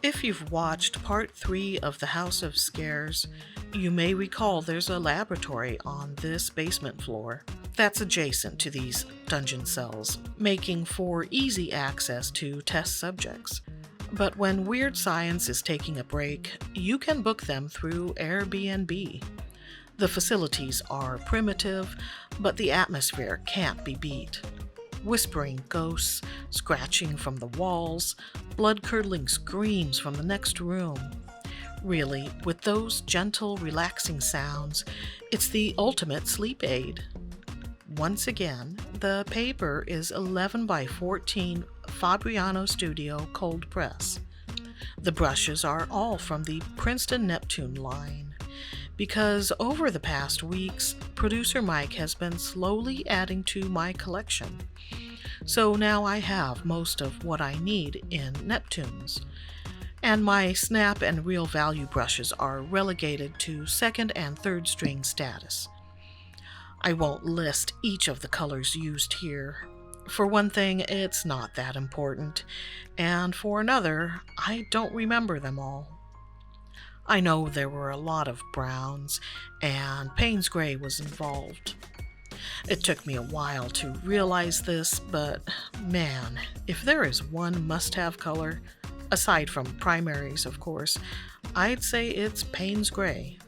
If you've watched part 3 of The House of Scares, you may recall there's a laboratory on this basement floor that's adjacent to these dungeon cells, making for easy access to test subjects. But when Weird Science is taking a break, you can book them through Airbnb. The facilities are primitive, but the atmosphere can't be beat. Whispering ghosts, scratching from the walls, blood-curdling screams from the next room. Really, with those gentle, relaxing sounds, it's the ultimate sleep aid. Once again, the paper is 11 by 14 Fabriano Studio cold press. The brushes are all from the Princeton Neptune line, because over the past weeks, producer Mike has been slowly adding to my collection. So now I have most of what I need in Neptunes, and my snap and real value brushes are relegated to second and third string status. I won't list each of the colors used here. For one thing, it's not that important, and for another, I don't remember them all. I know there were a lot of browns, and Payne's Gray was involved. It took me a while to realize this, but man, if there is one must-have color, aside from primaries of course, I'd say it's Payne's Gray.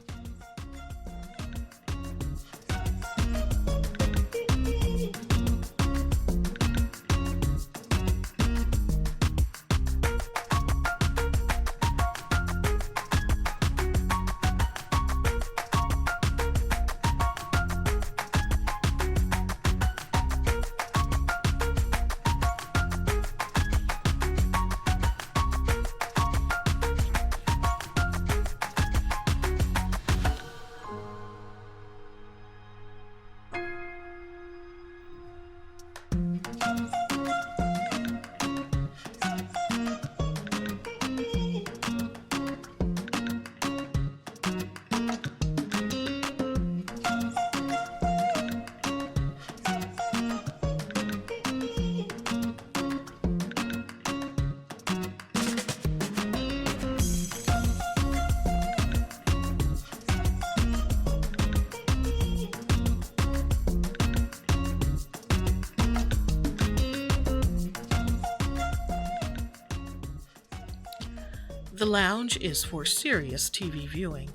The lounge is for serious TV viewing.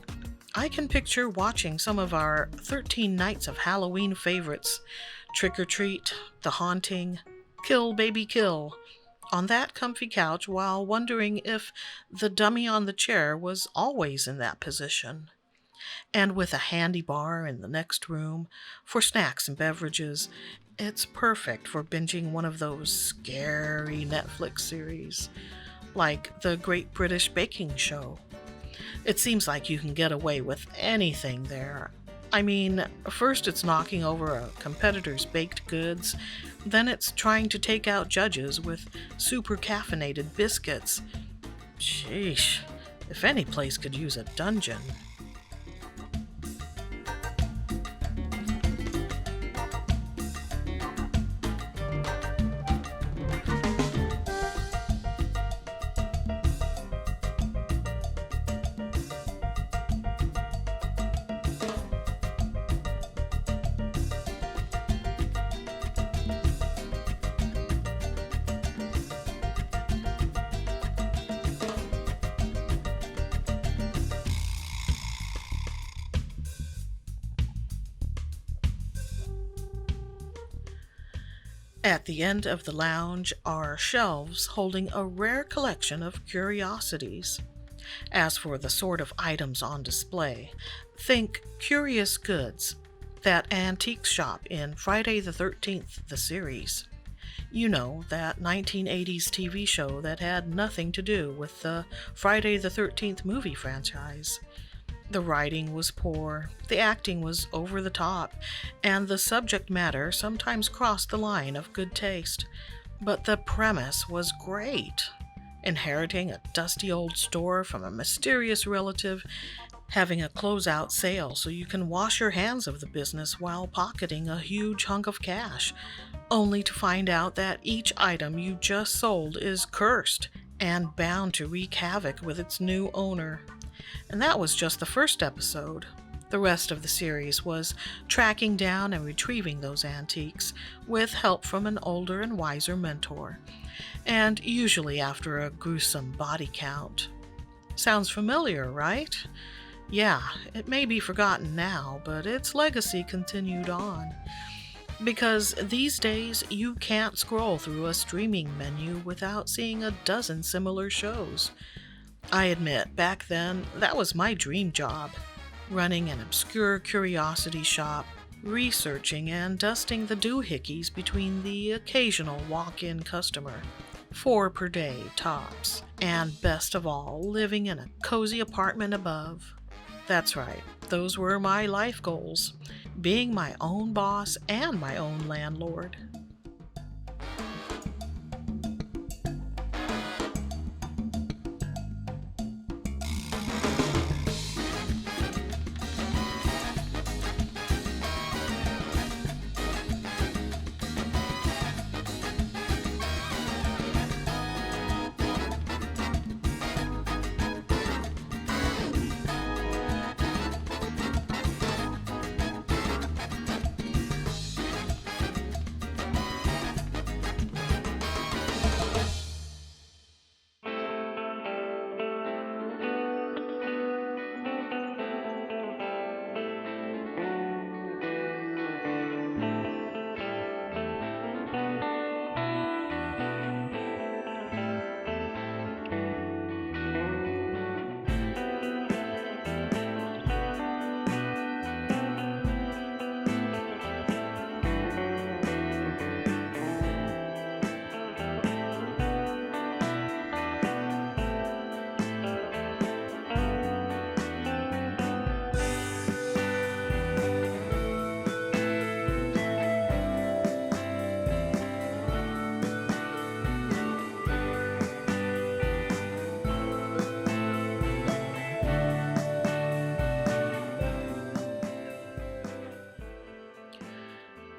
I can picture watching some of our 13 Nights of Halloween favorites, Trick or Treat, The Haunting, Kill Baby Kill, on that comfy couch while wondering if the dummy on the chair was always in that position. And with a handy bar in the next room for snacks and beverages, it's perfect for binging one of those scary Netflix series, like The Great British Baking Show. It seems like you can get away with anything there. I mean, first it's knocking over a competitor's baked goods, then it's trying to take out judges with super caffeinated biscuits. Sheesh, if any place could use a dungeon. At the end of the lounge are shelves holding a rare collection of curiosities. As for the sort of items on display, think Curious Goods, that antique shop in Friday the 13th, the series. You know, that 1980s TV show that had nothing to do with the Friday the 13th movie franchise. The writing was poor, the acting was over the top, and the subject matter sometimes crossed the line of good taste. But the premise was great. Inheriting a dusty old store from a mysterious relative, having a closeout sale so you can wash your hands of the business while pocketing a huge hunk of cash, only to find out that each item you just sold is cursed and bound to wreak havoc with its new owner. And that was just the first episode. The rest of the series was tracking down and retrieving those antiques with help from an older and wiser mentor, and usually after a gruesome body count. Sounds familiar, right? Yeah, it may be forgotten now, but its legacy continued on. Because these days, you can't scroll through a streaming menu without seeing a dozen similar shows. I admit, back then, that was my dream job. Running an obscure curiosity shop, researching and dusting the doohickeys between the occasional walk-in customer. 4 per day, tops. And best of all, living in a cozy apartment above. That's right, those were my life goals. Being my own boss and my own landlord.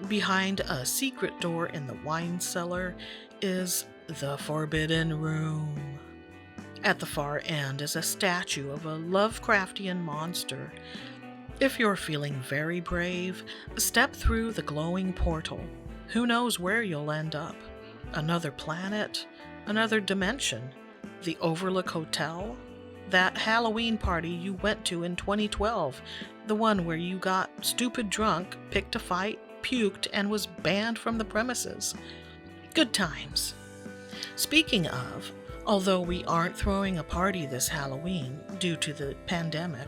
Behind a secret door in the wine cellar is the Forbidden Room. At the far end is a statue of a Lovecraftian monster. If you're feeling very brave, step through the glowing portal. Who knows where you'll end up? Another planet? Another dimension? The Overlook Hotel? That Halloween party you went to in 2012, the one where you got stupid drunk, picked a fight, puked, and was banned from the premises. Good times. Speaking of, although we aren't throwing a party this Halloween due to the pandemic,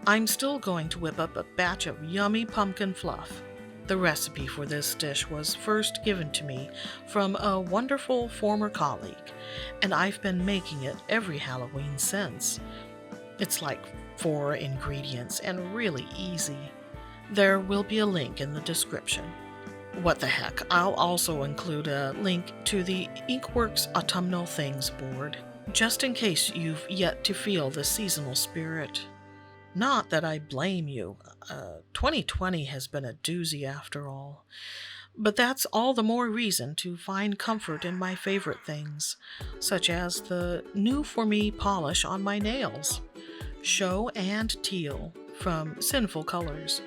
I'm still going to whip up a batch of yummy pumpkin fluff. The recipe for this dish was first given to me from a wonderful former colleague, and I've been making it every Halloween since. It's like 4 ingredients and really easy. There will be a link in the description. What the heck, I'll also include a link to the Inkworks Autumnal Things board, just in case you've yet to feel the seasonal spirit. Not that I blame you. 2020 has been a doozy after all. But that's all the more reason to find comfort in my favorite things, such as the new for me polish on my nails, Show and Teal from Sinful Colors.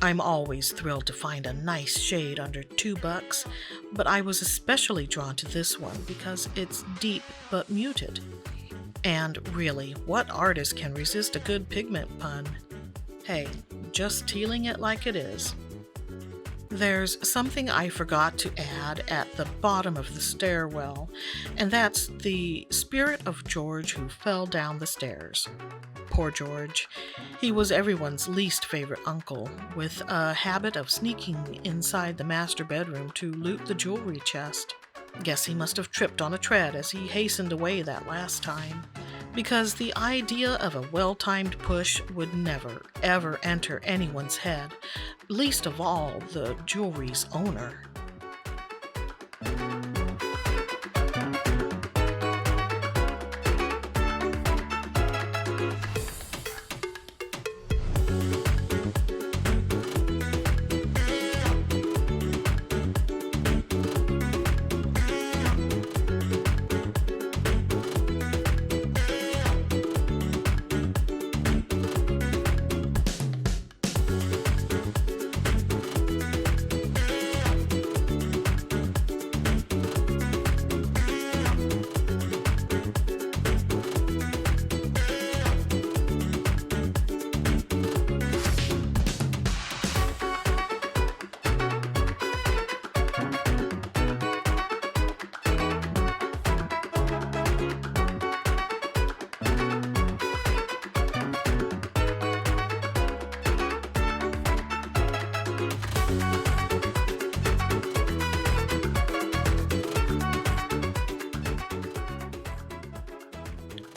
I'm always thrilled to find a nice shade under $2, but I was especially drawn to this one because it's deep but muted. And really, what artist can resist a good pigment pun? Hey, just tealing it like it is. There's something I forgot to add at the bottom of the stairwell, and that's the spirit of George who fell down the stairs. Poor George. He was everyone's least favorite uncle, with a habit of sneaking inside the master bedroom to loot the jewelry chest. Guess he must have tripped on a tread as he hastened away that last time, because the idea of a well-timed push would never, ever enter anyone's head, least of all the jewelry's owner.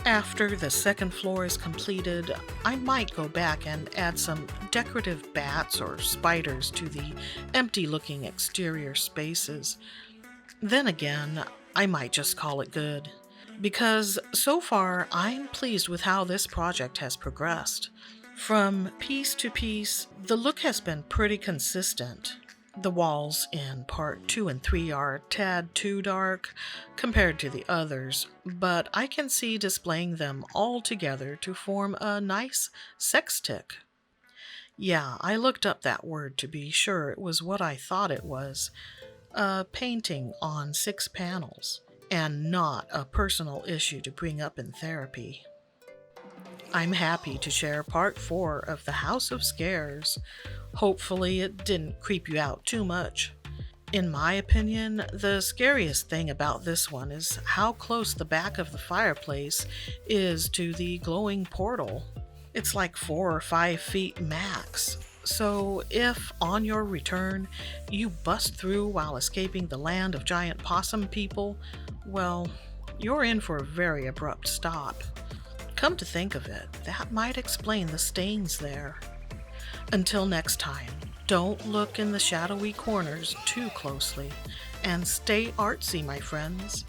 After the second floor is completed, I might go back and add some decorative bats or spiders to the empty-looking exterior spaces. Then again, I might just call it good, because so far I'm pleased with how this project has progressed. From piece to piece, the look has been pretty consistent. The walls in part 2 and 3 are a tad too dark compared to the others, but I can see displaying them all together to form a nice sextic. Yeah, I looked up that word to be sure it was what I thought it was. A painting on 6 panels, and not a personal issue to bring up in therapy. I'm happy to share part 4 of the House of Scares. Hopefully it didn't creep you out too much. In my opinion, the scariest thing about this one is how close the back of the fireplace is to the glowing portal. It's like 4 or 5 feet max. So if, on your return, you bust through while escaping the land of giant possum people, well, you're in for a very abrupt stop. Come to think of it, that might explain the stains there. Until next time, don't look in the shadowy corners too closely, and stay artsy, my friends.